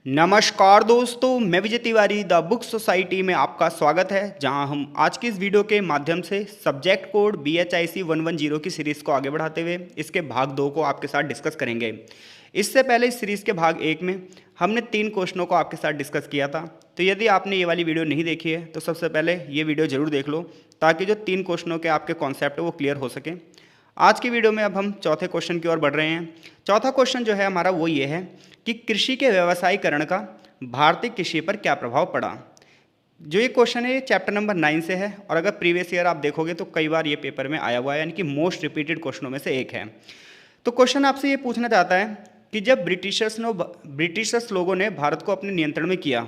नमस्कार दोस्तों, मैं Vijay Tiwari the book society में आपका स्वागत है, जहां हम आज की इस वीडियो के माध्यम से सब्जेक्ट कोड BHIC 110 की सीरीज़ को आगे बढ़ाते हुए इसके भाग 2 को आपके साथ डिस्कस करेंगे। इससे पहले इस सीरीज़ के भाग 1 में हमने 3 क्वेश्चनों को आपके साथ डिस्कस किया था। तो यदि आपने ये वाली वीडियो नहीं देखी है तो सबसे पहले ये वीडियो ज़रूर देख लो, ताकि जो 3 क्वेश्चनों के आपके कॉन्सेप्ट है वो क्लियर हो सके। आज की वीडियो में अब हम चौथे क्वेश्चन की ओर बढ़ रहे हैं। चौथा क्वेश्चन जो है हमारा वो ये है कि कृषि के व्यवसायीकरण का भारतीय कृषि पर क्या प्रभाव पड़ा। जो ये क्वेश्चन है ये चैप्टर नंबर 9 से है, और अगर प्रीवियस ईयर आप देखोगे तो कई बार ये पेपर में आया हुआ है, यानी कि मोस्ट रिपीटेड क्वेश्चनों में से एक है। तो क्वेश्चन आपसे ये पूछना चाहता है कि जब ब्रिटिशर्स लोगों ने भारत को अपने नियंत्रण में किया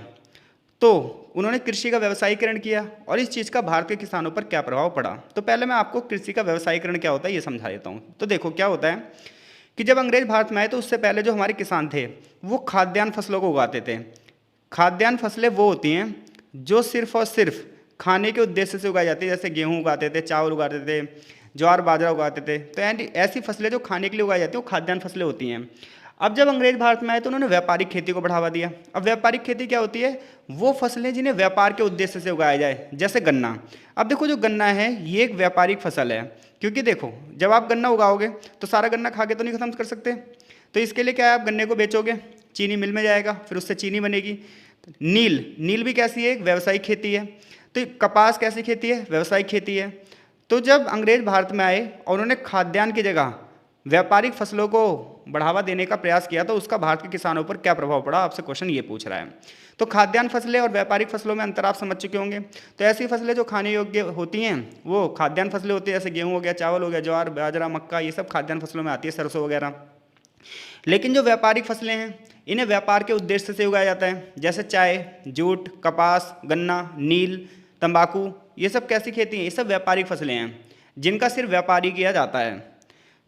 तो उन्होंने कृषि का व्यवसायीकरण किया, और इस चीज़ का भारत के किसानों पर क्या प्रभाव पड़ा। तो पहले मैं आपको कृषि का व्यवसायीकरण क्या होता है ये समझा देता हूँ। तो देखो क्या होता है कि जब अंग्रेज भारत में आए तो उससे पहले जो हमारे किसान थे वो खाद्यान्न फसलों को उगाते थे। खाद्यान्न फसलें वो होती हैं जो सिर्फ और सिर्फ खाने के उद्देश्य से उगाई जाती है, जैसे गेहूँ उगाते थे, चावल उगाते थे, ज्वार बाजरा उगाते थे। तो ऐसी फसलें जो खाने के लिए उगाई जाती हैं वो खाद्यान्न फसलें होती हैं। अब जब अंग्रेज भारत में आए तो उन्होंने व्यापारिक खेती को बढ़ावा दिया। अब व्यापारिक खेती क्या होती है? वो फसलें जिन्हें व्यापार के उद्देश्य से उगाया जाए, जैसे गन्ना। अब देखो जो गन्ना है ये एक व्यापारिक फसल है, क्योंकि देखो जब आप गन्ना उगाओगे तो सारा गन्ना खा के तो नहीं खत्म कर सकते। तो इसके लिए क्या है, आप गन्ने को बेचोगे, चीनी मिल में जाएगा, फिर उससे चीनी बनेगी। नील भी कैसी है? एक व्यावसायिक खेती है। तो कपास कैसी खेती है? व्यावसायिक खेती है। तो जब अंग्रेज भारत में आए और उन्होंने खाद्यान्न की जगह व्यापारिक फसलों को बढ़ावा देने का प्रयास किया तो उसका भारत के किसानों पर क्या प्रभाव पड़ा, आपसे क्वेश्चन ये पूछ रहा है। तो खाद्यान्न फसलें और व्यापारिक फसलों में अंतर आप समझ चुके होंगे। तो ऐसी फसलें जो खाने योग्य होती हैं वो खाद्यान्न फसलें होती है, जैसे गेहूँ हो गया, चावल हो गया, ज्वार बाजरा मक्का, ये सब खाद्यान्न फसलों में आती है, सरसों वगैरह। लेकिन जो व्यापारिक फसलें हैं इन्हें व्यापार के उद्देश्य से उगाया जाता है, जैसे चाय, जूट, कपास, गन्ना, नील, तंबाकू, ये सब कैसी खेती हैं? ये सब व्यापारिक फसलें हैं जिनका सिर्फ व्यापार ही किया जाता है।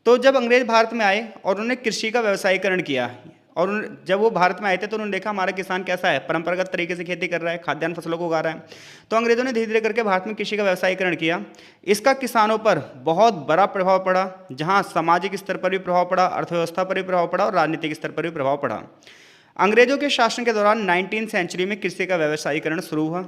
तो जब अंग्रेज भारत में आए और उन्होंने कृषि का व्यवसायीकरण किया, और जब वो भारत में आए थे तो उन्होंने देखा हमारा किसान कैसा है, परंपरागत तरीके से खेती कर रहा है, खाद्यान्न फसलों को उगा रहा है। तो अंग्रेजों ने धीरे धीरे करके भारत में कृषि का व्यवसायीकरण किया। इसका किसानों पर बहुत बड़ा प्रभाव पड़ा, जहाँ सामाजिक स्तर पर भी प्रभाव पड़ा, अर्थव्यवस्था पर भी प्रभाव पड़ा और राजनीतिक स्तर पर भी प्रभाव पड़ा। अंग्रेजों के शासन के दौरान 19वीं सेंचुरी में कृषि का व्यवसायीकरण शुरू हुआ,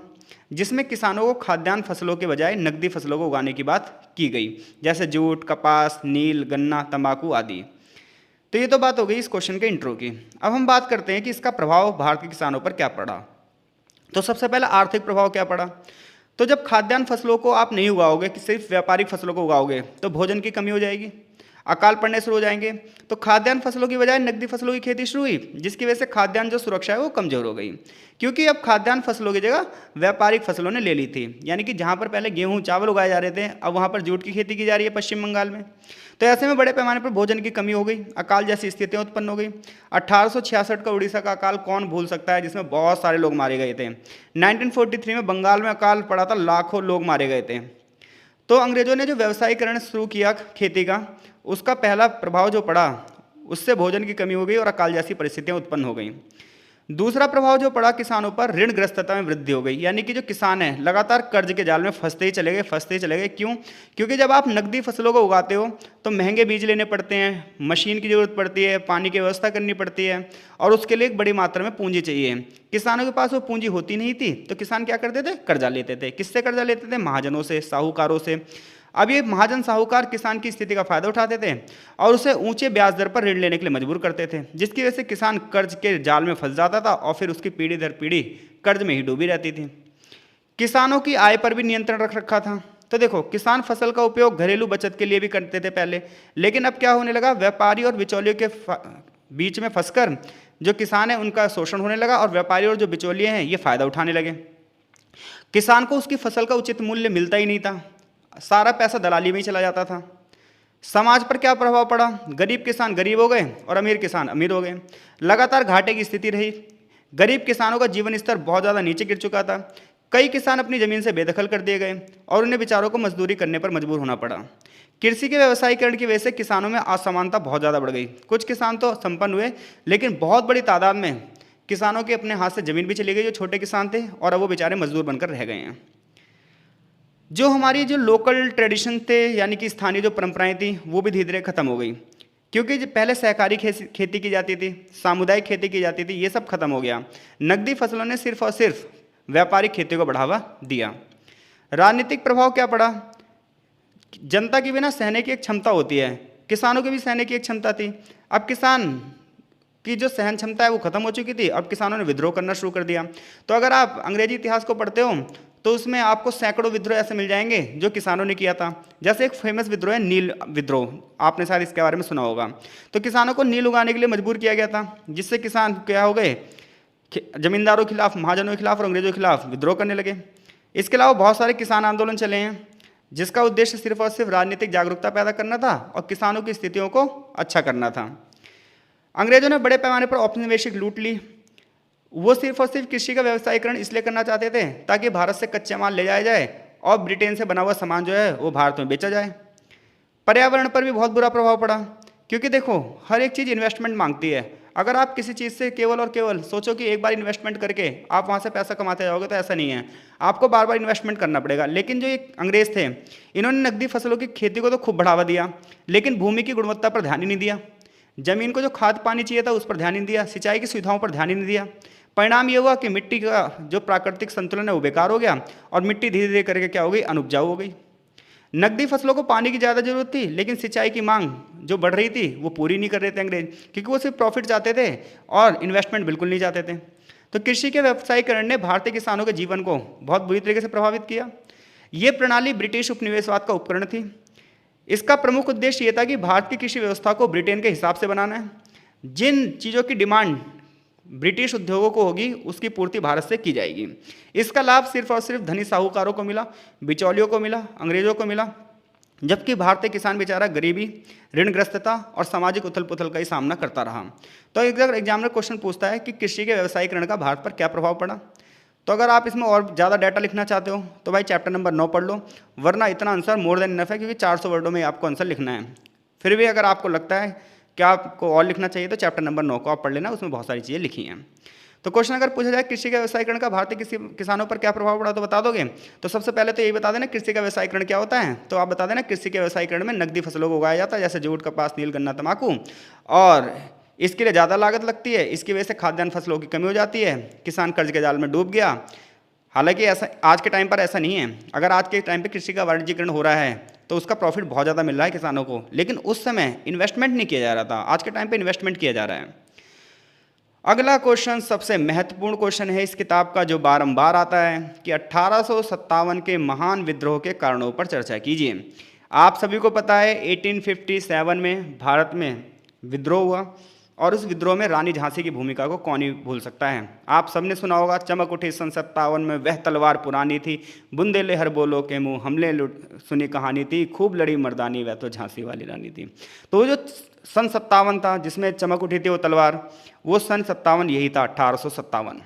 जिसमें किसानों को खाद्यान्न फसलों के बजाय नकदी फसलों को उगाने की बात की गई, जैसे जूट, कपास, नील, गन्ना, तंबाकू आदि। तो ये तो बात हो गई इस क्वेश्चन के इंट्रो की। अब हम बात करते हैं कि इसका प्रभाव भारत के किसानों पर क्या पड़ा। तो सबसे पहले आर्थिक प्रभाव क्या पड़ा। तो जब खाद्यान्न फसलों को आप नहीं उगाओगे, कि सिर्फ व्यापारिक फसलों को उगाओगे, तो भोजन की कमी हो जाएगी, अकाल पड़ने शुरू हो जाएंगे। तो खाद्यान्न फसलों की बजाय नकदी फसलों की खेती शुरू हुई, जिसकी वजह से खाद्यान्न जो सुरक्षा है वो कमजोर हो गई, क्योंकि अब खाद्यान्न फसलों की जगह व्यापारिक फसलों ने ले ली थी। यानी कि जहाँ पर पहले गेहूँ चावल उगाए जा रहे थे, अब वहाँ पर जूट की खेती की जा रही है पश्चिम बंगाल में। तो ऐसे में बड़े पैमाने पर भोजन की कमी हो गई, अकाल जैसी स्थितियाँ उत्पन्न हो गई। 1866 का उड़ीसा का अकाल कौन भूल सकता है, जिसमें बहुत सारे लोग मारे गए थे। 1943 में बंगाल में अकाल पड़ा था, लाखों लोग मारे गए थे। तो अंग्रेजों ने जो व्यवसायीकरण शुरू किया खेती का, उसका पहला प्रभाव जो पड़ा उससे भोजन की कमी हो गई और अकाल जैसी परिस्थितियां उत्पन्न हो गई। दूसरा प्रभाव जो पड़ा किसानों पर, ऋणग्रस्तता में वृद्धि हो गई। यानी कि जो किसान हैं लगातार कर्ज के जाल में फंसते ही चले गए। क्यों? क्योंकि जब आप नकदी फसलों को उगाते हो तो महंगे बीज लेने पड़ते हैं, मशीन की जरूरत पड़ती है, पानी की व्यवस्था करनी पड़ती है, और उसके लिए एक बड़ी मात्रा में पूंजी चाहिए। किसानों के पास वो पूंजी होती नहीं थी, तो किसान क्या करते थे? कर्जा लेते थे। किससे कर्जा लेते थे? महाजनों से, साहूकारों से। अब ये महाजन साहूकार किसान की स्थिति का फायदा उठाते थे और उसे ऊंचे ब्याज दर पर ऋण लेने के लिए मजबूर करते थे, जिसकी वजह से किसान कर्ज के जाल में फंस जाता था और फिर उसकी पीढ़ी दर पीढ़ी कर्ज में ही डूबी रहती थी। किसानों की आय पर भी नियंत्रण रख रखा था। तो देखो किसान फसल का उपयोग घरेलू बचत के लिए भी करते थे पहले, लेकिन अब क्या होने लगा, व्यापारी और बिचौलियों के बीच में फंसकर जो किसान है उनका शोषण होने लगा, और व्यापारी और जो बिचौलिए हैं ये फायदा उठाने लगे। किसान को उसकी फसल का उचित मूल्य मिलता ही नहीं था, सारा पैसा दलाली में ही चला जाता था। समाज पर क्या प्रभाव पड़ा? गरीब किसान गरीब हो गए और अमीर किसान अमीर हो गए। लगातार घाटे की स्थिति रही। गरीब किसानों का जीवन स्तर बहुत ज़्यादा नीचे गिर चुका था। कई किसान अपनी ज़मीन से बेदखल कर दिए गए और उन्हें बेचारों को मजदूरी करने पर मजबूर होना पड़ा। कृषि के व्यवसायीकरण की वजह से किसानों में असमानता बहुत ज़्यादा बढ़ गई। कुछ किसान तो संपन्न हुए, लेकिन बहुत बड़ी तादाद में किसानों के अपने हाथ से ज़मीन भी चली गई, जो छोटे किसान थे, और अब वो बेचारे मजदूर बनकर रह गए हैं। जो हमारी जो लोकल ट्रेडिशन थे, यानी कि स्थानीय जो परंपराएं थी, वो भी धीरे धीरे खत्म हो गई। क्योंकि जो पहले सहकारी खेती की जाती थी, सामुदायिक खेती की जाती थी, ये सब खत्म हो गया। नकदी फसलों ने सिर्फ और सिर्फ व्यापारिक खेती को बढ़ावा दिया। राजनीतिक प्रभाव क्या पड़ा? जनता की भी ना सहने की एक क्षमता होती है, किसानों की भी सहने की एक क्षमता थी। अब किसान की जो सहन क्षमता है वो खत्म हो चुकी थी। अब किसानों ने विद्रोह करना शुरू कर दिया। तो अगर आप अंग्रेजी इतिहास को पढ़ते हो तो उसमें आपको सैकड़ों विद्रोह ऐसे मिल जाएंगे जो किसानों ने किया था। जैसे एक फेमस विद्रोह है नील विद्रोह, आपने शायद इसके बारे में सुना होगा। तो किसानों को नील उगाने के लिए मजबूर किया गया था, जिससे किसान क्या हो गए, जमींदारों के खिलाफ, महाजनों के खिलाफ और अंग्रेजों के खिलाफ विद्रोह करने लगे। इसके अलावा बहुत सारे किसान आंदोलन चले हैं, जिसका उद्देश्य सिर्फ और सिर्फ राजनीतिक जागरूकता पैदा करना था और किसानों की स्थितियों को अच्छा करना था। अंग्रेजों ने बड़े पैमाने पर औपनिवेशिक लूट ली। वो सिर्फ और सिर्फ कृषि का व्यवसायीकरण इसलिए करना चाहते थे ताकि भारत से कच्चे माल ले जाया जाए और ब्रिटेन से बना हुआ सामान जो है वो भारत में बेचा जाए। पर्यावरण पर भी बहुत बुरा प्रभाव पड़ा, क्योंकि देखो हर एक चीज़ इन्वेस्टमेंट मांगती है। अगर आप किसी चीज़ से केवल और केवल सोचो कि एक बार इन्वेस्टमेंट करके आप वहाँ से पैसा कमाते जाओगे, तो ऐसा नहीं है, आपको बार बार इन्वेस्टमेंट करना पड़ेगा। लेकिन जो एक अंग्रेज थे, इन्होंने नकदी फसलों की खेती को तो खूब बढ़ावा दिया, लेकिन भूमि की गुणवत्ता पर ध्यान ही नहीं दिया। जमीन को जो खाद पानी चाहिए था उस पर ध्यान ही नहीं दिया, सिंचाई की सुविधाओं पर ध्यान ही नहीं दिया। परिणाम ये हुआ कि मिट्टी का जो प्राकृतिक संतुलन है वो बेकार हो गया और मिट्टी धीरे धीरे करके क्या हो गई, अनुपजाऊ हो गई। नकदी फसलों को पानी की ज़्यादा जरूरत थी, लेकिन सिंचाई की मांग जो बढ़ रही थी वो पूरी नहीं कर रहे थे अंग्रेज, क्योंकि वो सिर्फ प्रॉफिट चाहते थे और इन्वेस्टमेंट बिल्कुल नहीं चाहते थे। तो कृषि के व्यवसायीकरण ने भारतीय किसानों के जीवन को बहुत बुरी तरीके से प्रभावित किया। ये प्रणाली ब्रिटिश उपनिवेशवाद का उपकरण थी। इसका प्रमुख उद्देश्य ये था कि भारत की कृषि व्यवस्था को ब्रिटेन के हिसाब से बनाना है। जिन चीज़ों की डिमांड ब्रिटिश उद्योगों को होगी उसकी पूर्ति भारत से की जाएगी। इसका लाभ सिर्फ और सिर्फ धनी साहूकारों को मिला, बिचौलियों को मिला, अंग्रेजों को मिला, जबकि भारतीय किसान बेचारा गरीबी, ऋणग्रस्तता और सामाजिक उथल पुथल का ही सामना करता रहा। तो अगर एग्जामिनर क्वेश्चन पूछता है कि कृषि के व्यवसायीकरण का भारत पर क्या प्रभाव पड़ा, तो अगर आप इसमें और ज़्यादा डाटा लिखना चाहते हो तो भाई चैप्टर नंबर 9 पढ़ लो, वरना इतना आंसर मोर देन इनफ है, क्योंकि 400 वर्डों में आपको आंसर लिखना है। फिर भी अगर आपको लगता है कि आपको और लिखना चाहिए तो चैप्टर नंबर 9 को आप पढ़ लेना, उसमें बहुत सारी चीज़ें लिखी हैं। तो क्वेश्चन अगर पूछा जाए कृषि का व्यवसायीकरण का भारतीय किसानों पर क्या प्रभाव पड़ा, तो बता दोगे? तो सबसे पहले तो यही बता देना कृषि का व्यवसायीकरण क्या होता है। तो आप बता देना कृषि के व्यवसायीकरण में नकदी फसलों को उगाया जाता है, जैसे जूट, कपास, नील, गन्ना, तंबाकू, और इसके लिए ज़्यादा लागत लगती है। इसकी वजह से खाद्यान्न फसलों की कमी हो जाती है, किसान कर्ज के जाल में डूब गया। हालांकि ऐसा आज के टाइम पर ऐसा नहीं है। अगर आज के टाइम पे कृषि का वाणिज्यीकरण हो रहा है तो उसका प्रॉफिट बहुत ज़्यादा मिल रहा है किसानों को, लेकिन उस समय इन्वेस्टमेंट नहीं किया जा रहा था। आज के टाइम पे इन्वेस्टमेंट किया जा रहा है। अगला क्वेश्चन सबसे महत्वपूर्ण क्वेश्चन है इस किताब का, जो बारंबार आता है कि 1857 के महान विद्रोह के कारणों पर चर्चा कीजिए। आप सभी को पता है 1857 में भारत में विद्रोह हुआ, और उस विद्रोह में रानी झांसी की भूमिका को कौन ही भूल सकता है। आप सबने सुना होगा, चमक उठी सन 57 में वह तलवार पुरानी थी, बुंदेले हर बोलो के मुँह हमले सुनी कहानी थी, खूब लड़ी मर्दानी वह तो झांसी वाली रानी थी। तो वो जो सन 57 था जिसमें चमक उठी थी वो तलवार, वो सन 57 यही था, 1857।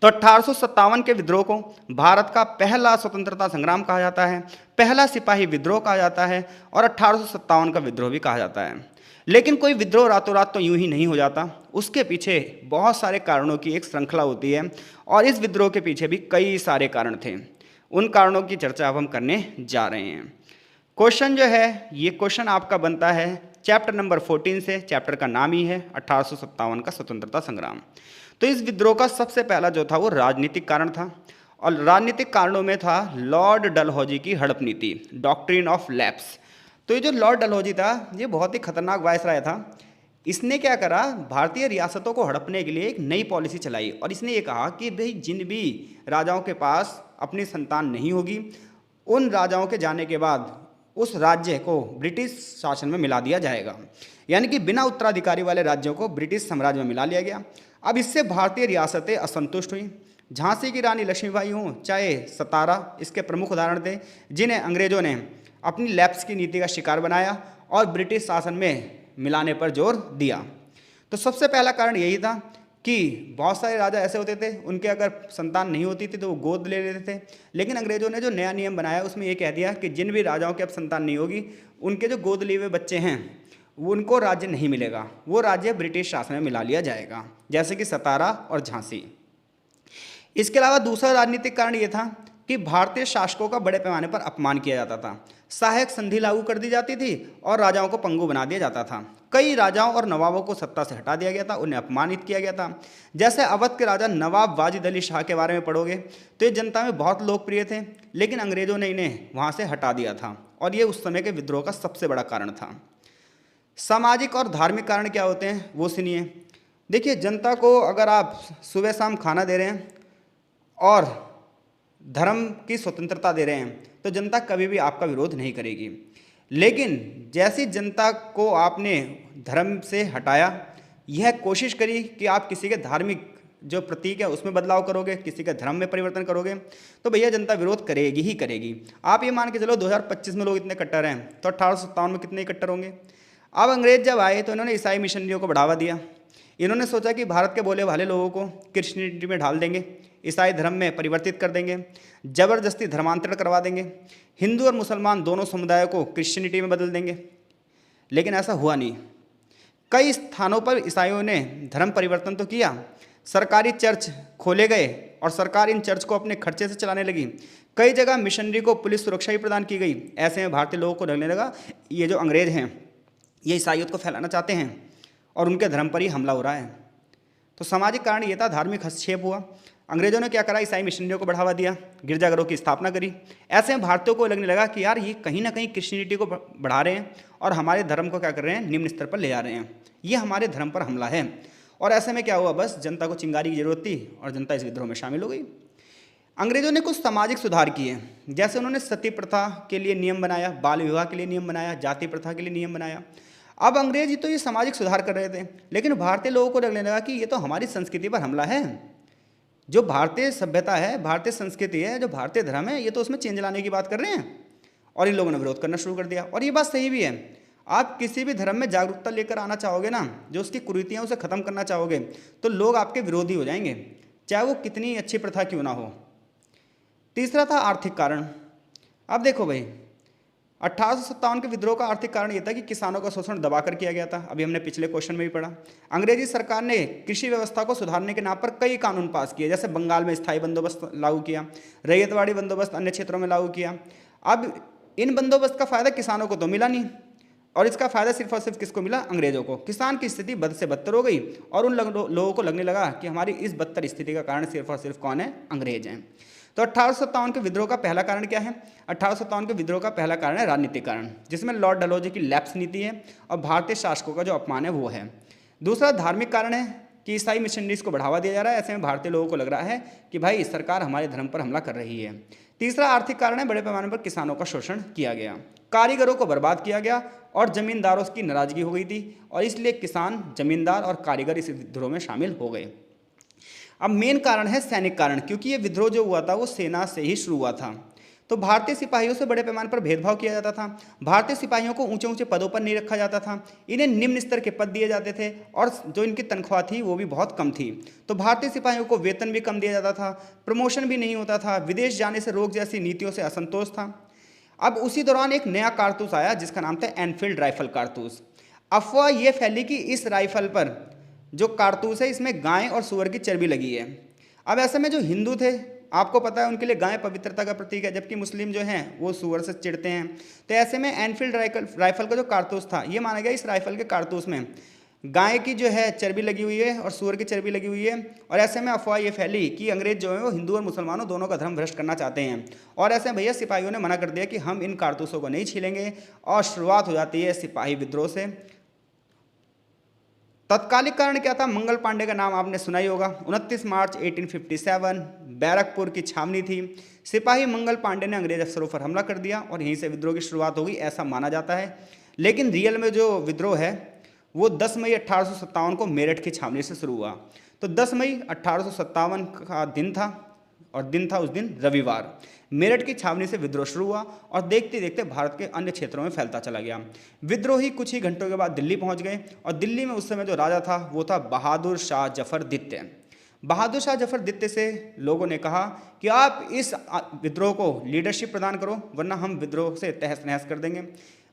तो 1857 के विद्रोह को भारत का पहला स्वतंत्रता संग्राम कहा जाता है, पहला सिपाही विद्रोह कहा जाता है, और 1857 का विद्रोह भी कहा जाता है। लेकिन कोई विद्रोह रातों रात तो यूं ही नहीं हो जाता, उसके पीछे बहुत सारे कारणों की एक श्रृंखला होती है, और इस विद्रोह के पीछे भी कई सारे कारण थे। उन कारणों की चर्चा अब हम करने जा रहे हैं। क्वेश्चन जो है, ये क्वेश्चन आपका बनता है चैप्टर नंबर 14 से। चैप्टर का नाम ही है 1857 का स्वतंत्रता संग्राम। तो इस विद्रोह का सबसे पहला जो था वो राजनीतिक कारण था, और राजनीतिक कारणों में था लॉर्ड डलहौजी की हड़प नीति, डॉक्ट्रिन ऑफ लैप्स। तो ये जो लॉर्ड डलहौजी था ये बहुत ही खतरनाक वायसराय था। इसने क्या करा, भारतीय रियासतों को हड़पने के लिए एक नई पॉलिसी चलाई, और इसने ये कहा कि भाई जिन भी राजाओं के पास अपनी संतान नहीं होगी, उन राजाओं के जाने के बाद उस राज्य को ब्रिटिश शासन में मिला दिया जाएगा। यानी कि बिना उत्तराधिकारी वाले राज्यों को ब्रिटिश साम्राज्य में मिला लिया गया। अब इससे भारतीय रियासतें असंतुष्ट हुई। झांसी की रानी लक्ष्मीबाई हों चाहे सतारा, इसके प्रमुख उदाहरण थे, जिन्हें अंग्रेजों ने अपनी लैप्स की नीति का शिकार बनाया और ब्रिटिश शासन में मिलाने पर जोर दिया। तो सबसे पहला कारण यही था कि बहुत सारे राजा ऐसे होते थे, उनके अगर संतान नहीं होती थी तो वो गोद ले लेते थे। लेकिन अंग्रेजों ने जो नया नियम बनाया उसमें ये कह दिया कि जिन भी राजाओं की अब संतान नहीं होगी, उनके जो गोद लिए हुए बच्चे हैं उनको राज्य नहीं मिलेगा, वो राज्य ब्रिटिश शासन में मिला लिया जाएगा, जैसे कि सतारा और झांसी। इसके अलावा दूसरा राजनीतिक कारण ये था कि भारतीय शासकों का बड़े पैमाने पर अपमान किया जाता था, सहायक संधि लागू कर दी जाती थी और राजाओं को पंगु बना दिया जाता था। कई राजाओं और नवाबों को सत्ता से हटा दिया गया था, उन्हें अपमानित किया गया था। जैसे अवध के राजा नवाब वाजिद अली शाह के बारे में पढ़ोगे तो ये जनता में बहुत लोकप्रिय थे, लेकिन अंग्रेजों ने इन्हें वहाँ से हटा दिया था और ये उस समय के विद्रोह का सबसे बड़ा कारण था। सामाजिक और धार्मिक कारण क्या होते हैं वो सुनिए। देखिए, जनता को अगर आप सुबह शाम खाना दे रहे हैं और धर्म की स्वतंत्रता दे रहे हैं तो जनता कभी भी आपका विरोध नहीं करेगी। लेकिन जैसी जनता को आपने धर्म से हटाया, यह कोशिश करी कि आप किसी के धार्मिक जो प्रतीक है उसमें बदलाव करोगे, किसी के धर्म में परिवर्तन करोगे, तो भैया जनता विरोध करेगी ही करेगी। आप ये मान के चलो 2025 में लोग इतने कट्टर हैं तो 1857 में कितने कट्टर होंगे। अब अंग्रेज जब आए तो इन्होंने ईसाई मिशनरियों को बढ़ावा दिया। इन्होंने सोचा कि भारत के बोले भाले लोगों को क्रिश्चियनिटी में ढाल देंगे, ईसाई धर्म में परिवर्तित कर देंगे, जबरदस्ती धर्मांतरण करवा देंगे, हिंदू और मुसलमान दोनों समुदायों को क्रिश्चियनिटी में बदल देंगे। लेकिन ऐसा हुआ नहीं। कई स्थानों पर ईसाइयों ने धर्म परिवर्तन तो किया, सरकारी चर्च खोले गए और सरकार इन चर्च को अपने खर्चे से चलाने लगी। कई जगह मिशनरी को पुलिस सुरक्षा भी प्रदान की गई। ऐसे में भारतीय लोगों को लगने लगा ये जो अंग्रेज हैं ये ईसाइयत को फैलाना चाहते हैं और उनके धर्म पर ही हमला हो रहा है। तो सामाजिक कारण ये था, धार्मिक हस्तक्षेप हुआ। अंग्रेजों ने क्या करा, ईसाई मिशनरियों को बढ़ावा दिया, गिरजाघरों की स्थापना करी। ऐसे में भारतीयों को लगने लगा कि यार ये कहीं ना कहीं क्रिश्चियनिटी को बढ़ा रहे हैं और हमारे धर्म को क्या कर रहे हैं, निम्न स्तर पर ले जा रहे हैं, ये हमारे धर्म पर हमला है। और ऐसे में क्या हुआ, बस जनता को चिंगारी की जरूरत थी और जनता इस विद्रोह में शामिल हो गई। अंग्रेजों ने कुछ सामाजिक सुधार किए, जैसे उन्होंने सती प्रथा के लिए नियम बनाया, बाल विवाह के लिए नियम बनाया, जाति प्रथा के लिए नियम बनाया। अब अंग्रेज ही तो ये सामाजिक सुधार कर रहे थे, लेकिन भारतीय लोगों को लगने लगा कि ये तो हमारी संस्कृति पर हमला है। जो भारतीय सभ्यता है, भारतीय संस्कृति है, जो भारतीय धर्म है, ये तो उसमें चेंज लाने की बात कर रहे हैं। और इन लोगों ने विरोध करना शुरू कर दिया। और ये बात सही भी है, आप किसी भी धर्म में जागरूकता लेकर आना चाहोगे ना, जो उसकी कुरीतियाँ उसे खत्म करना चाहोगे, तो लोग आपके विरोधी हो जाएंगे, चाहे वो कितनी अच्छी प्रथा क्यों ना हो। तीसरा था आर्थिक कारण। अब देखो भाई, 1857 के विद्रोह का आर्थिक कारण यह था कि किसानों का शोषण दबाकर किया गया था। अभी हमने पिछले क्वेश्चन में भी पढ़ा। अंग्रेजी सरकार ने कृषि व्यवस्था को सुधारने के नाम पर कई कानून पास किए, जैसे बंगाल में स्थायी बंदोबस्त लागू किया, रैयतवाड़ी बंदोबस्त अन्य क्षेत्रों में लागू किया। अब इन बंदोबस्त का फायदा किसानों को तो मिला नहीं, और इसका फायदा सिर्फ और सिर्फ किसको मिला, अंग्रेजों को। किसान की स्थिति बद से बदतर हो गई और उन लोगों को लगने लगा कि हमारी इस बदतर स्थिति का कारण सिर्फ और सिर्फ कौन है, अंग्रेज हैं। तो 1857 के विद्रोह का पहला कारण क्या है, 1857 के विद्रोह का पहला कारण है राजनीतिक कारण, जिसमें लॉर्ड डलहौजी की लैप्स नीति है और भारतीय शासकों का जो अपमान है वो है। दूसरा धार्मिक कारण है कि ईसाई मिशनरीज को बढ़ावा दिया जा रहा है। ऐसे में भारतीय लोगों को लग रहा है कि भाई सरकार हमारे धर्म पर हमला कर रही है। तीसरा आर्थिक कारण है, बड़े पैमाने पर किसानों का शोषण किया गया, कारीगरों को बर्बाद किया गया और जमींदारों की नाराजगी हो गई थी, और इसलिए किसान, जमींदार और कारीगर इस विद्रोह में शामिल हो गए। अब मेन कारण है सैनिक कारण, क्योंकि ये विद्रोह जो हुआ था वो सेना से ही शुरू हुआ था। तो भारतीय सिपाहियों से बड़े पैमाने पर भेदभाव किया जाता था। भारतीय सिपाहियों को ऊंचे ऊंचे पदों पर नहीं रखा जाता था, इन्हें निम्न स्तर के पद दिए जाते थे और जो इनकी तनख्वाह थी वो भी बहुत कम थी। तो भारतीय सिपाहियों को वेतन भी कम दिया जाता था, प्रमोशन भी नहीं होता था, विदेश जाने से रोक जैसी नीतियों से असंतोष था। अब उसी दौरान एक नया कारतूस आया जिसका नाम था एनफील्ड राइफल कारतूस। अफवाह ये फैली कि इस राइफल पर जो कारतूस है इसमें गाय और सुअर की चर्बी लगी है। अब ऐसे में जो हिंदू थे, आपको पता है उनके लिए गाय पवित्रता का प्रतीक है, जबकि मुस्लिम जो हैं वो सुअर से चिढ़ते हैं। तो ऐसे में एनफील्ड राइफल का जो कारतूस था, ये माना गया इस राइफल के कारतूस में गाय की जो है चर्बी लगी हुई है और सुअर की चर्बी लगी हुई है। और ऐसे में अफवाह ये फैली कि अंग्रेज जो है वो हिंदू और मुसलमानों दोनों का धर्म भ्रष्ट करना चाहते हैं। और ऐसे में भैया सिपाहियों ने मना कर दिया कि हम इन कारतूसों को नहीं छीलेंगे, और शुरुआत हो जाती है सिपाही विद्रोह से। तत्कालिक कारण क्या था, मंगल पांडे का नाम आपने सुना ही होगा। 29 मार्च 1857 बैरकपुर की छावनी थी। सिपाही मंगल पांडे ने अंग्रेज अफसरों पर हमला कर दिया और यहीं से विद्रोह की शुरुआत हो गई, ऐसा माना जाता है। लेकिन रियल में जो विद्रोह है वो 10 मई 1857 को मेरठ की छावनी से शुरू हुआ। तो 10 मई 1857 का दिन था और दिन था उस दिन रविवार। मेरठ की छावनी से विद्रोह शुरू हुआ और देखते देखते भारत के अन्य क्षेत्रों में फैलता चला गया। विद्रोही कुछ ही घंटों के बाद दिल्ली पहुंच गए और दिल्ली में उस समय जो राजा था वो था बहादुर शाह जफर द्वितीय। बहादुर शाह जफर द्वितीय से लोगों ने कहा कि आप इस विद्रोह को लीडरशिप प्रदान करो, वरना हम विद्रोह से तहस नहस कर देंगे।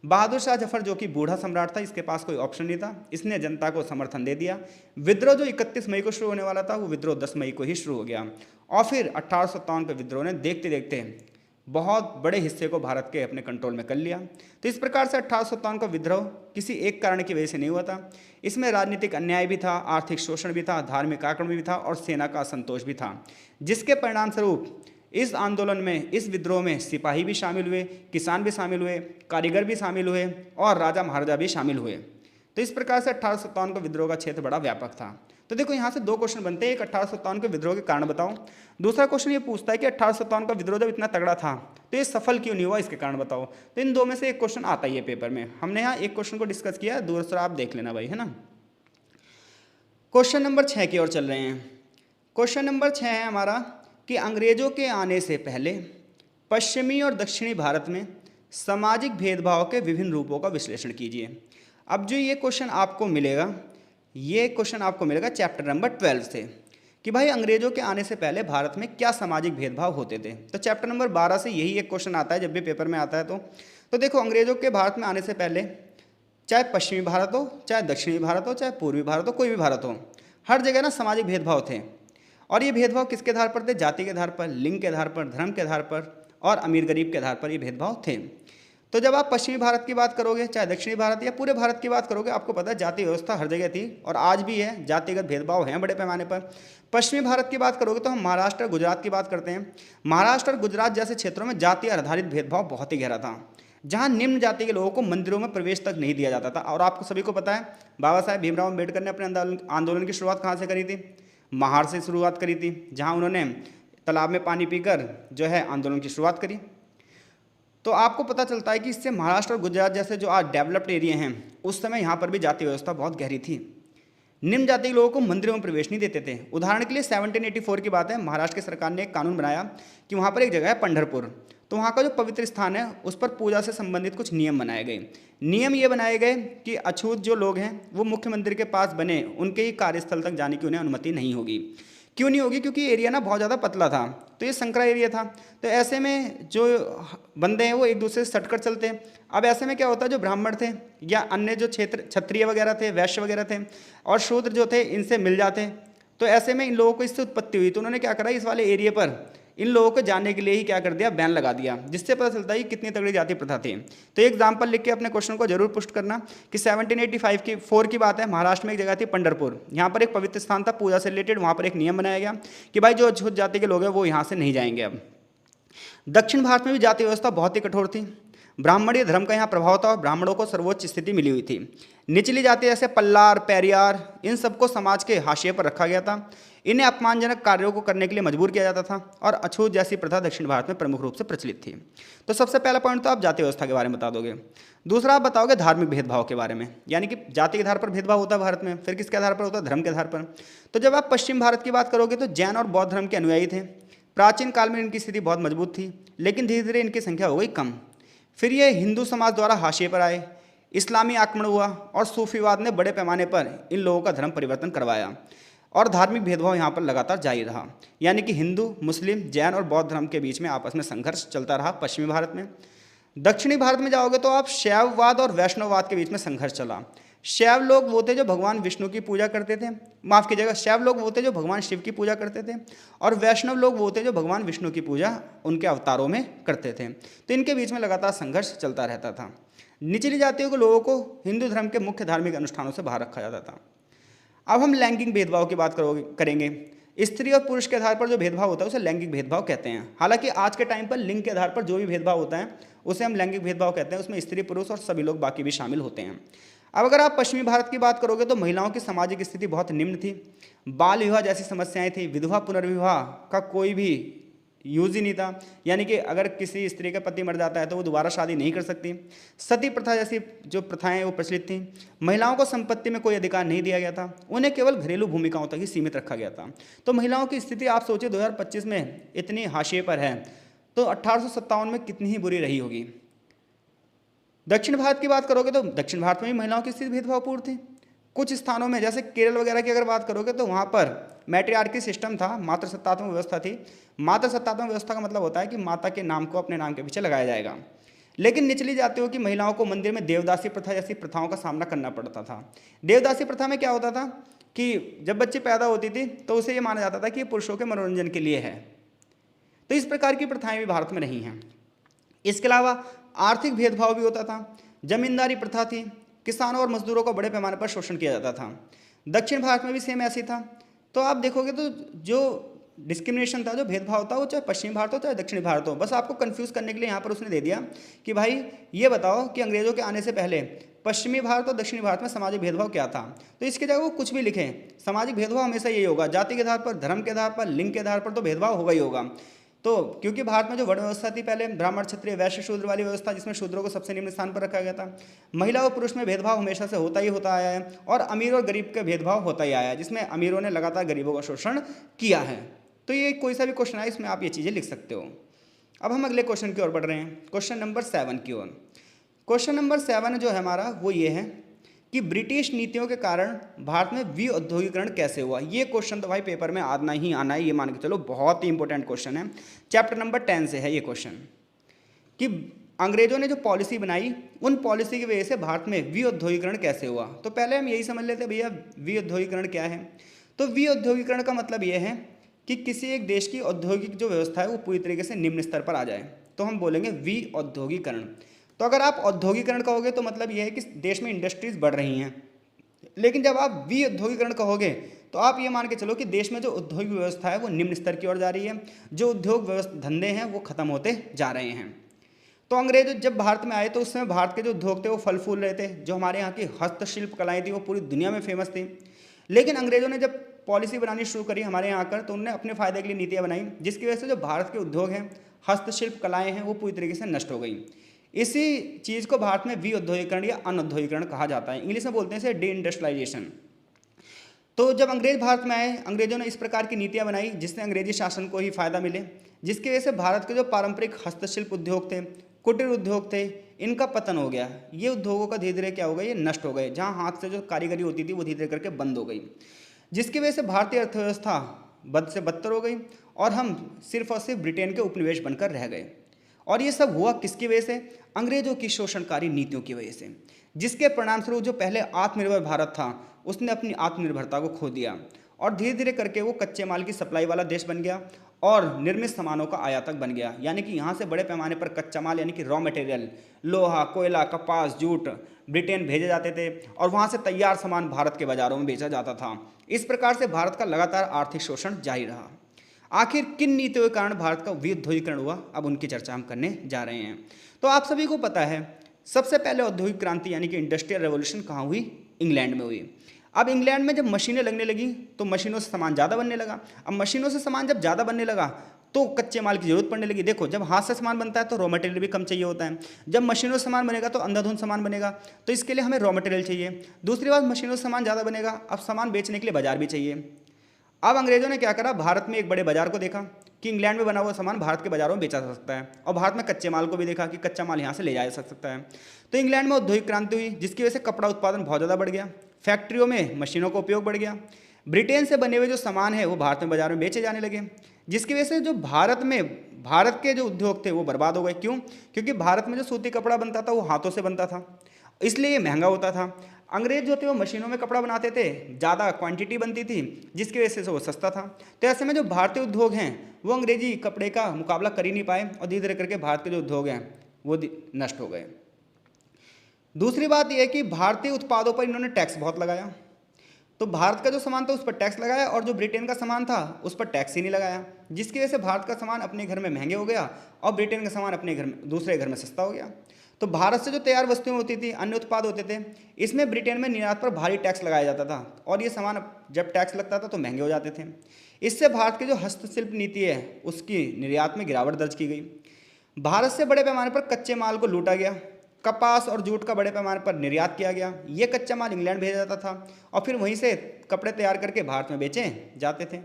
बहादुर शाह जफर जो कि बूढ़ा सम्राट था, इसके पास कोई ऑप्शन नहीं था, इसने जनता को समर्थन दे दिया। विद्रोह जो 31 मई को शुरू होने वाला था वो विद्रोह 10 मई को ही शुरू हो गया और फिर 1857 के विद्रोह ने देखते देखते बहुत बड़े हिस्से को भारत के अपने कंट्रोल में कर लिया। तो इस प्रकार से 1857 का विद्रोह किसी एक कारण की वजह से नहीं हुआ था। इसमें राजनीतिक अन्याय भी था, आर्थिक शोषण भी था, धार्मिक आक्रमण भी था और सेना का असंतोष भी था, जिसके परिणाम स्वरूप इस आंदोलन में, इस विद्रोह में सिपाही भी शामिल हुए, किसान भी शामिल हुए, कारीगर भी शामिल हुए और राजा महाराजा भी शामिल हुए। तो इस प्रकार से 1857 का विद्रोह का क्षेत्र बड़ा व्यापक था। तो देखो यहाँ से दो क्वेश्चन बनते हैं, एक 1857 के विद्रोह के कारण बताओ, दूसरा क्वेश्चन ये पूछता है कि 1857 का विद्रोह जब इतना तगड़ा था तो ये सफल क्यों नहीं हुआ, इसके कारण बताओ। तो इन दो में से एक क्वेश्चन आता ही है पेपर में। हमने यहाँ एक क्वेश्चन को डिस्कस किया, दूसरा आप देख लेना भाई, है ना। क्वेश्चन नंबर 6 की ओर चल रहे हैं। क्वेश्चन नंबर 6 है हमारा कि अंग्रेजों के आने से पहले पश्चिमी और दक्षिणी भारत में सामाजिक भेदभाव के विभिन्न रूपों का विश्लेषण कीजिए। अब जो ये क्वेश्चन आपको मिलेगा, ये क्वेश्चन आपको मिलेगा चैप्टर नंबर 12 से कि भाई अंग्रेजों के आने से पहले भारत में क्या सामाजिक भेदभाव होते थे। तो चैप्टर नंबर 12 से यही एक क्वेश्चन आता है जब भी पेपर में आता है। तो देखो, अंग्रेजों के भारत में आने से पहले चाहे पश्चिमी भारत हो, चाहे दक्षिणी भारत हो, चाहे पूर्वी भारत हो, कोई भी भारत हो, हर जगह ना सामाजिक भेदभाव थे। और ये भेदभाव किसके आधार पर थे? जाति के आधार पर, लिंग के आधार पर, धर्म के आधार पर और अमीर गरीब के आधार पर ये भेदभाव थे। तो जब आप पश्चिमी भारत की बात करोगे, चाहे दक्षिणी भारत या पूरे भारत की बात करोगे, आपको पता है जाति व्यवस्था हर जगह थी और आज भी है, जातिगत भेदभाव हैं बड़े पैमाने पर। पश्चिमी भारत की बात करोगे तो हम महाराष्ट्र और गुजरात की बात करते हैं। महाराष्ट्र और गुजरात जैसे क्षेत्रों में जाति आधारित भेदभाव बहुत ही गहरा था, जहाँ निम्न जाति के लोगों को मंदिरों में प्रवेश तक नहीं दिया जाता था। और आपको सभी को पता है, बाबा साहेब भीमराव अम्बेडकर ने अपने आंदोलन की शुरुआत कहाँ से करी थी? महार से शुरुआत करी थी, जहाँ उन्होंने तालाब में पानी पीकर जो है आंदोलन की शुरुआत करी। तो आपको पता चलता है कि इससे महाराष्ट्र और गुजरात जैसे जो आज डेवलप्ड एरिया हैं, उस समय यहाँ पर भी जाति व्यवस्था बहुत गहरी थी। निम्न जाति के लोगों को मंदिरों में प्रवेश नहीं देते थे। उदाहरण के लिए 1784 की बात है, महाराष्ट्र की सरकार ने एक कानून बनाया कि वहाँ पर एक जगह है पंढरपुर, तो वहाँ का जो पवित्र स्थान है उस पर पूजा से संबंधित कुछ नियम बनाए गए। नियम ये बनाए गए कि अछूत जो लोग हैं वो मुख्य मंदिर के पास बने उनके ही कार्यस्थल तक जाने की उन्हें अनुमति नहीं होगी। क्यों नहीं होगी? क्योंकि एरिया ना बहुत ज़्यादा पतला था, तो ये संकरा एरिया था। तो ऐसे में जो बंदे हैं वो एक दूसरे से सटकर चलते हैं। अब ऐसे में क्या होता है, जो ब्राह्मण थे या अन्य जो क्षेत्र क्षत्रिय वगैरह थे, वैश्य वगैरह थे और शूद्र जो थे, इनसे मिल जाते। तो ऐसे में इन लोगों को इससे उत्पत्ति हुई। तो उन्होंने क्या करा, इस वाले एरिया पर इन लोगों को जाने के लिए ही क्या कर दिया, बैन लगा दिया, जिससे पता चलता है कि कितनी तगड़ी जाति प्रथा थी। तो एक एग्जाम्पल लिख के अपने क्वेश्चन को जरूर पुष्ट करना कि 1784 की बात है, महाराष्ट्र में एक जगह थी पंढरपुर, यहाँ पर एक पवित्र स्थान था पूजा से रिलेटेड। वहाँ पर एक नियम बनाया गया कि भाई जो अछूत जाति के लोग हैं वो यहाँ से नहीं जाएंगे। अब दक्षिण भारत में भी जाति व्यवस्था बहुत ही कठोर थी। ब्राह्मणीय धर्म का यहाँ प्रभाव था और ब्राह्मणों को सर्वोच्च स्थिति मिली हुई थी। निचली जाति जैसे पल्लार, पैरियार, इन सबको समाज के हाशिए पर रखा गया था। इन्हें अपमानजनक कार्यों को करने के लिए मजबूर किया जाता था और अछूत जैसी प्रथा दक्षिण भारत में प्रमुख रूप से प्रचलित थी। तो सबसे पहला पॉइंट तो आप जाति व्यवस्था के बारे में बता दोगे। दूसरा आप बताओगे धार्मिक भेदभाव के बारे में, यानी कि जाति के आधार पर भेदभाव होता है भारत में, फिर किसके आधार पर होता है? धर्म के आधार पर। तो जब आप पश्चिम भारत की बात करोगे तो जैन और बौद्ध धर्म के अनुयायी थे। प्राचीन काल में इनकी स्थिति बहुत मजबूत थी, लेकिन धीरे धीरे इनकी संख्या हो गई कम। फिर ये हिंदू समाज द्वारा हाशिए पर आए, इस्लामी आक्रमण हुआ और सूफीवाद ने बड़े पैमाने पर इन लोगों का धर्म परिवर्तन करवाया और धार्मिक भेदभाव यहाँ पर लगातार जारी रहा। यानी कि हिंदू, मुस्लिम, जैन और बौद्ध धर्म के बीच में आपस में संघर्ष चलता रहा पश्चिमी भारत में। दक्षिणी भारत में जाओगे तो आप शैववाद और वैष्णववाद के बीच में संघर्ष चला। शैव लोग वो थे जो भगवान विष्णु की पूजा करते थे, माफ़ कीजिएगा, शैव लोग वो थे जो भगवान शिव की पूजा करते थे और वैष्णव लोग वो थे जो भगवान विष्णु की पूजा उनके अवतारों में करते थे। तो इनके बीच में लगातार संघर्ष चलता रहता था। निचली जातियों के लोगों को हिंदू धर्म के मुख्य धार्मिक अनुष्ठानों से बाहर रखा जाता था। अब हम लैंगिक भेदभाव की बात करेंगे। स्त्री और पुरुष के आधार पर जो भेदभाव होता है उसे लैंगिक भेदभाव कहते हैं। हालांकि आज के टाइम पर लिंग के आधार पर जो भी भेदभाव होता है उसे हम लैंगिक भेदभाव कहते हैं। उसमें स्त्री, पुरुष और सभी लोग बाकी भी शामिल होते हैं। अब अगर आप पश्चिमी भारत की बात करोगे तो महिलाओं की सामाजिक स्थिति बहुत निम्न थी। बाल विवाह जैसी समस्याएं थी, विधवा पुनर्विवाह का कोई भी यूज ही नहीं था, यानी कि अगर किसी स्त्री का पति मर जाता है तो वो दोबारा शादी नहीं कर सकती। सती प्रथा जैसी जो प्रथाएं वो प्रचलित थीं। महिलाओं को संपत्ति में कोई अधिकार नहीं दिया गया था, उन्हें केवल घरेलू भूमिकाओं तक ही सीमित रखा गया था। तो महिलाओं की स्थिति आप सोचिए 2025 में इतनी हाशिए पर है, तो 1857 में कितनी ही बुरी रही होगी। दक्षिण भारत की बात करोगे तो दक्षिण भारत में भी महिलाओं की स्थिति भेदभावपूर्ण थी। कुछ स्थानों में जैसे केरल वगैरह की अगर बात करोगे तो वहाँ पर मैट्रियार्की सिस्टम था, मातृसत्तात्मक व्यवस्था थी। मातृसत्तात्मक व्यवस्था का मतलब होता है कि माता के नाम को अपने नाम के पीछे लगाया जाएगा। लेकिन निचली जातियों की महिलाओं को मंदिर में देवदासी प्रथा जैसी प्रथाओं का सामना करना पड़ता था। देवदासी प्रथा में क्या होता था कि जब बच्ची पैदा होती थी तो उसे ये माना जाता था कि ये पुरुषों के मनोरंजन के लिए है। तो इस प्रकार की प्रथाएं भी भारत में नहीं हैं। इसके अलावा आर्थिक भेदभाव भी होता था, जमींदारी प्रथा थी, किसानों और मजदूरों को बड़े पैमाने पर शोषण किया जाता था। दक्षिण भारत में भी सेम ऐसी था। तो आप देखोगे तो जो डिस्क्रिमिनेशन था, जो भेदभाव था, वो चाहे पश्चिमी भारत हो चाहे दक्षिणी भारत हो, बस आपको कंफ्यूज करने के लिए यहाँ पर उसने दे दिया कि भाई ये बताओ कि अंग्रेजों के आने से पहले पश्चिमी भारत और दक्षिणी भारत में सामाजिक भेदभाव क्या था। तो इसके जगह वो कुछ भी लिखें, सामाजिक भेदभाव हमेशा यही होगा, जाति के आधार पर, धर्म के आधार पर, लिंग के आधार पर तो भेदभाव होगा ही होगा। तो क्योंकि भारत में जो वर्ण व्यवस्था थी पहले, ब्राह्मण क्षत्रिय वैश्य शूद्र वाली व्यवस्था, जिसमें शूद्रों को सबसे निम्न स्थान पर रखा गया था। महिला और पुरुष में भेदभाव हमेशा से होता ही होता आया है, और अमीर और गरीब का भेदभाव होता ही आया है, जिसमें अमीरों ने लगातार गरीबों का शोषण किया है। तो ये कोई सा भी क्वेश्चन आए इसमें आप ये चीज़ें लिख सकते हो। अब हम अगले क्वेश्चन की ओर बढ़ रहे हैं, क्वेश्चन नंबर 7 की ओर। क्वेश्चन नंबर 7 जो है हमारा वो ये है कि ब्रिटिश नीतियों के कारण भारत में विऔद्योगीकरण कैसे हुआ। ये क्वेश्चन तो भाई पेपर में आना ही आना है, ये मान के चलो, बहुत ही इंपॉर्टेंट क्वेश्चन है। चैप्टर नंबर 10 से है ये क्वेश्चन कि अंग्रेजों ने जो पॉलिसी बनाई, उन पॉलिसी की वजह से भारत में विऔद्योगीकरण कैसे हुआ। तो पहले हम यही समझ लेते भैया विऔद्योगीकरण क्या है। तो विऔद्योगीकरण का मतलब ये है कि किसी एक देश की औद्योगिक जो व्यवस्था है वो पूरी तरीके से निम्न स्तर पर आ जाए, तो हम बोलेंगे विऔद्योगीकरण। तो अगर आप औद्योगिकरण कहोगे तो मतलब यह है कि देश में इंडस्ट्रीज बढ़ रही हैं, लेकिन जब आप विऔद्योगीकरण कहोगे तो आप ये मान के चलो कि देश में जो औद्योगिक व्यवस्था है वो निम्न स्तर की ओर जा रही है, जो उद्योग व्यवस्था धंधे हैं वो खत्म होते जा रहे हैं। तो अंग्रेज जब भारत में आए तो उस समय भारत के जो उद्योग थे वो फल फूल रहे थे, जो हमारे यहाँ की हस्तशिल्प कलाएँ थी वो पूरी दुनिया में फेमस थी। लेकिन अंग्रेजों ने जब पॉलिसी बनानी शुरू करी हमारे यहाँ आकर, तो उन्होंने अपने फायदे के लिए नीतियाँ बनाई, जिसकी वजह से जो भारत के उद्योग हैं, हस्तशिल्प कलाएँ हैं, वो पूरी तरीके से नष्ट हो गई। इसी चीज़ को भारत में विऔद्योगीकरण या अनौद्योगीकरण कहा जाता है, इंग्लिश में बोलते हैं इसे डी इंडस्ट्रियलाइजेशन। तो जब अंग्रेज भारत में आए, अंग्रेजों ने इस प्रकार की नीतियाँ बनाई जिससे अंग्रेजी शासन को ही फायदा मिले, जिसकी वजह से भारत के जो पारंपरिक हस्तशिल्प उद्योग थे, कुटीर उद्योग थे, इनका पतन हो गया। ये उद्योगों का धीरे धीरे क्या हो गया, ये नष्ट हो गए। जहाँ हाथ से जो कारीगरी होती थी वो धीरे धीरे करके बंद हो गई, जिसकी वजह से भारतीय अर्थव्यवस्था बद से बदतर हो गई और हम सिर्फ और सिर्फ ब्रिटेन के उपनिवेश बनकर रह गए। और ये सब हुआ किसकी वजह से, अंग्रेजों की शोषणकारी नीतियों की वजह से, जिसके परिणामस्वरूप जो पहले आत्मनिर्भर भारत था उसने अपनी आत्मनिर्भरता को खो दिया और धीरे धीरे करके वो कच्चे माल की सप्लाई वाला देश बन गया और निर्मित सामानों का आयातक बन गया। यानी कि यहाँ से बड़े पैमाने पर कच्चा माल यानी कि रॉ मटेरियल, लोहा, कोयला, कपास, जूट ब्रिटेन भेजे जाते थे और वहाँ से तैयार सामान भारत के बाज़ारों में बेचा जाता था। इस प्रकार से भारत का लगातार आर्थिक शोषण जारी रहा। आखिर किन नीतियों के कारण भारत का विऔद्योगीकरण हुआ, अब उनकी चर्चा हम करने जा रहे हैं। तो आप सभी को पता है सबसे पहले औद्योगिक क्रांति यानी कि इंडस्ट्रियल रेवोल्यूशन कहाँ हुई, इंग्लैंड में हुई। अब इंग्लैंड में जब मशीनें लगने लगी तो मशीनों से सामान ज़्यादा बनने लगा। अब मशीनों से सामान जब ज़्यादा बनने लगा तो कच्चे माल की जरूरत पड़ने लगी। देखो जब हाथ से सामान बनता है तो रॉ मटेरियल भी कम चाहिए होता है, जब मशीनों से सामान बनेगा तो अंधाधुंध सामान बनेगा, तो इसके लिए हमें रॉ मटेरियल चाहिए। दूसरी बात, मशीनों से सामान ज़्यादा बनेगा, अब सामान बेचने के लिए बाजार भी चाहिए। अब अंग्रेजों ने क्या करा, भारत में एक बड़े बाजार को देखा कि इंग्लैंड में बना हुआ सामान भारत के बाजारों में बेचा जा सकता है, और भारत में कच्चे माल को भी देखा कि कच्चा माल यहाँ से ले जाया जा सकता है। तो इंग्लैंड में औद्योगिक क्रांति हुई, जिसकी वजह से कपड़ा उत्पादन बहुत ज़्यादा बढ़ गया, फैक्ट्रियों में मशीनों का उपयोग बढ़ गया। ब्रिटेन से बने हुए जो सामान है वो भारत में बाजार में बेचे जाने लगे, जिसकी वजह से जो भारत के जो उद्योग थे वो बर्बाद हो गए। क्यों? क्योंकि भारत में जो सूती कपड़ा बनता था वो हाथों से बनता था, इसलिए ये महंगा होता था। अंग्रेज जो थे वो मशीनों में कपड़ा बनाते थे, ज़्यादा क्वांटिटी बनती थी, जिसकी वजह से वो सस्ता था। तो ऐसे में जो भारतीय उद्योग हैं वो अंग्रेजी कपड़े का मुकाबला कर ही नहीं पाए और धीरे धीरे करके भारत के जो उद्योग हैं वो नष्ट हो गए। दूसरी बात यह है कि भारतीय उत्पादों पर इन्होंने टैक्स बहुत लगाया। तो भारत का जो सामान था उस पर टैक्स लगाया और जो ब्रिटेन का सामान था उस पर टैक्स ही नहीं लगाया, जिसकी वजह से भारत का सामान अपने घर में महंगे हो गया और ब्रिटेन का सामान अपने घर में दूसरे घर में सस्ता हो गया। तो भारत से जो तैयार वस्तुएं होती थी, अन्य उत्पाद होते थे, इसमें ब्रिटेन में निर्यात पर भारी टैक्स लगाया जाता था और ये सामान जब टैक्स लगता था तो महंगे हो जाते थे। इससे भारत की जो हस्तशिल्प नीति है उसकी निर्यात में गिरावट दर्ज की गई। भारत से बड़े पैमाने पर कच्चे माल को लूटा गया, कपास और जूट का बड़े पैमाने पर निर्यात किया गया। ये कच्चा माल इंग्लैंड भेजा जाता था और फिर वहीं से कपड़े तैयार करके भारत में बेचे जाते थे।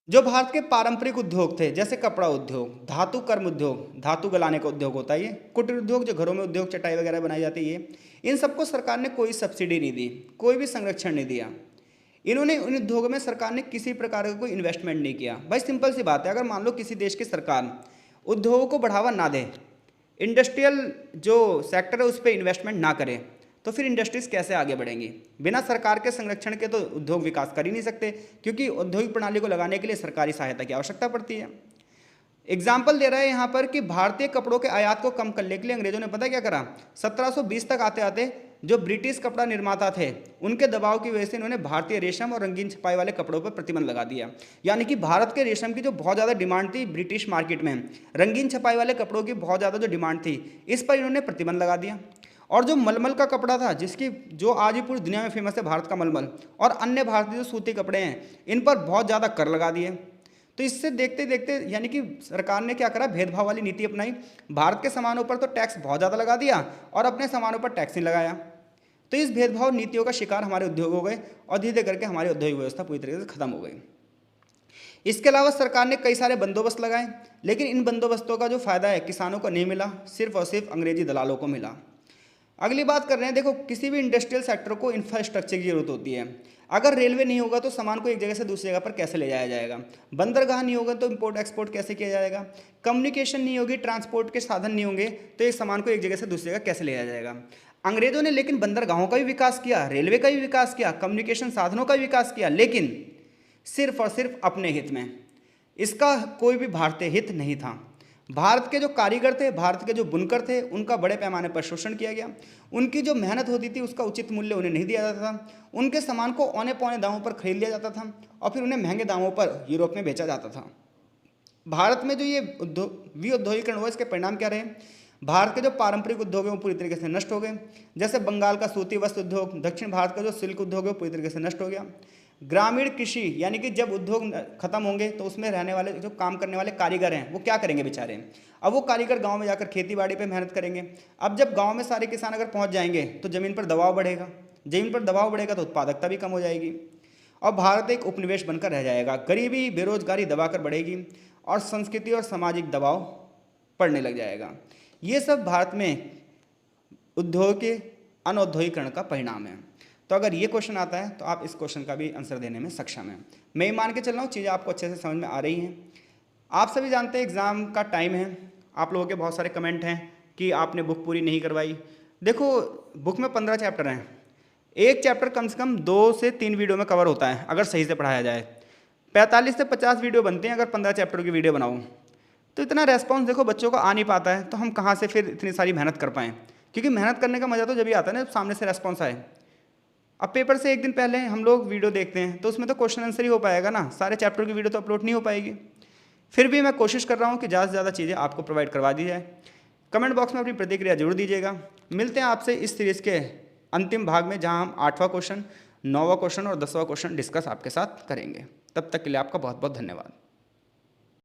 जो भारत के पारंपरिक उद्योग थे जैसे कपड़ा उद्योग, धातु कर्म उद्योग, धातु गलाने का उद्योग होता है, ये कुटीर उद्योग जो घरों में उद्योग चटाई वगैरह बनाई जाती है, इन सबको सरकार ने कोई सब्सिडी नहीं दी, कोई भी संरक्षण नहीं दिया। इन्होंने इन उद्योगों में सरकार ने किसी प्रकार का कोई इन्वेस्टमेंट नहीं किया। भाई सिंपल सी बात है, अगर मान लो किसी देश की सरकार उद्योगों को बढ़ावा ना दे इंडस्ट्रियल जो सेक्टर है उस पर इन्वेस्टमेंट ना करें तो फिर इंडस्ट्रीज कैसे आगे बढ़ेंगी। बिना सरकार के संरक्षण के तो उद्योग विकास कर ही नहीं सकते, क्योंकि औद्योगिक प्रणाली को लगाने के लिए सरकारी सहायता की आवश्यकता पड़ती है। एग्जाम्पल दे रहा है यहाँ पर कि भारतीय कपड़ों के आयात को कम करने के लिए अंग्रेजों ने पता क्या करा, 1720 तक आते आते जो ब्रिटिश कपड़ा निर्माता थे उनके दबाव की वजह से इन्होंने भारतीय रेशम और रंगीन छपाई वाले कपड़ों पर प्रतिबंध लगा दिया। यानी कि भारत के रेशम की जो बहुत ज़्यादा डिमांड थी ब्रिटिश मार्केट में, रंगीन छपाई वाले कपड़ों की बहुत ज़्यादा जो डिमांड थी, इस पर इन्होंने प्रतिबंध लगा दिया। और जो मलमल का कपड़ा था, जिसकी जो आज भी पूरी दुनिया में फेमस है भारत का मलमल, और अन्य भारतीय जो सूती कपड़े हैं, इन पर बहुत ज़्यादा कर लगा दिए। तो इससे देखते देखते यानी कि सरकार ने क्या करा, भेदभाव वाली नीति अपनाई। भारत के सामानों पर तो टैक्स बहुत ज़्यादा लगा दिया और अपने सामानों पर टैक्स नहीं लगाया। तो इस भेदभाव नीतियों का शिकार हमारे उद्योग हो गए और धीरे धीरे करके हमारी औद्योगिक व्यवस्था पूरी तरीके से खत्म हो गई। इसके अलावा सरकार ने कई सारे बंदोबस्त लगाए, लेकिन इन बंदोबस्तों का जो फायदा है किसानों को नहीं मिला, सिर्फ और सिर्फ अंग्रेजी दलालों को मिला। अगली बात कर रहे हैं, देखो किसी भी इंडस्ट्रियल सेक्टर को इंफ्रास्ट्रक्चर की जरूरत होती है। अगर रेलवे नहीं होगा तो सामान को एक जगह से दूसरी जगह पर कैसे ले जाया जाएगा, बंदरगाह नहीं होगा तो इंपोर्ट एक्सपोर्ट कैसे किया जाएगा, कम्युनिकेशन नहीं होगी, ट्रांसपोर्ट के साधन नहीं होंगे तो एक सामान को एक जगह से दूसरी जगह कैसे ले जाया जाएगा। अंग्रेजों ने लेकिन बंदरगाहों का भी विकास किया, रेलवे का भी विकास किया, कम्युनिकेशन साधनों का भी विकास किया, लेकिन सिर्फ और सिर्फ अपने हित में। इसका कोई भी भारतीय हित नहीं था। भारत के जो कारीगर थे, भारत के जो बुनकर थे, उनका बड़े पैमाने पर शोषण किया गया। उनकी जो मेहनत होती थी उसका उचित मूल्य उन्हें नहीं दिया जाता था। उनके सामान को औने पौने दामों पर खरीद लिया जाता था और फिर उन्हें महंगे दामों पर यूरोप में बेचा जाता था। भारत में जो ये विऔद्योगिकरण हुआ, इसके परिणाम क्या रहे, भारत के जो पारंपरिक उद्योग हैं वो पूरी तरीके से नष्ट हो गए। जैसे बंगाल का सूती वस्त्र उद्योग, दक्षिण भारत का जो सिल्क उद्योग है वो पूरी तरीके से नष्ट हो गया। ग्रामीण कृषि यानी कि जब उद्योग खत्म होंगे तो उसमें रहने वाले जो काम करने वाले कारीगर हैं वो क्या करेंगे बेचारे, अब वो कारीगर गांव में जाकर खेती बाड़ी पे मेहनत करेंगे। अब जब गांव में सारे किसान अगर पहुंच जाएंगे तो ज़मीन पर दबाव बढ़ेगा, ज़मीन पर दबाव बढ़ेगा तो उत्पादकता भी कम हो जाएगी और भारत एक उपनिवेश बनकर रह जाएगा। गरीबी बेरोजगारी दबाकर बढ़ेगी और संस्कृति और सामाजिक दबाव पड़ने लग जाएगा। ये सब भारत में उद्योग के अनौद्योगिकरण का परिणाम है। तो अगर ये क्वेश्चन आता है तो आप इस क्वेश्चन का भी आंसर देने में सक्षम हैं। मैं ये मान के चल रहा हूँ चीज़ें आपको अच्छे से समझ में आ रही हैं। आप सभी जानते हैं एग्ज़ाम का टाइम है। आप लोगों के बहुत सारे कमेंट हैं कि आपने बुक पूरी नहीं करवाई। देखो बुक में 15 चैप्टर हैं, एक चैप्टर कम से कम 2 से 3 वीडियो में कवर होता है अगर सही से पढ़ाया जाए। 45 से 50 वीडियो बनते हैं अगर 15 चैप्टर की वीडियो बनाऊँ तो इतना रेस्पॉन्स देखो बच्चों का आ नहीं पाता है, तो हम कहाँ से फिर इतनी सारी मेहनत कर पाएँ, क्योंकि मेहनत करने का मज़ा तो जब भी आता है ना जब सामने से रेस्पॉन्स आए। अब पेपर से एक दिन पहले हम लोग वीडियो देखते हैं तो उसमें तो क्वेश्चन आंसर ही हो पाएगा ना, सारे चैप्टर की वीडियो तो अपलोड नहीं हो पाएगी। फिर भी मैं कोशिश कर रहा हूँ कि ज़्यादा से ज़्यादा चीज़ें आपको प्रोवाइड करवा दी जाए। कमेंट बॉक्स में अपनी प्रतिक्रिया जरूर दीजिएगा। मिलते हैं आपसे इस सीरीज़ के अंतिम भाग में, जहाँ हम 8वां क्वेश्चन, 9वां क्वेश्चन और 10वां क्वेश्चन डिस्कस आपके साथ करेंगे। तब तक के लिए आपका बहुत बहुत धन्यवाद।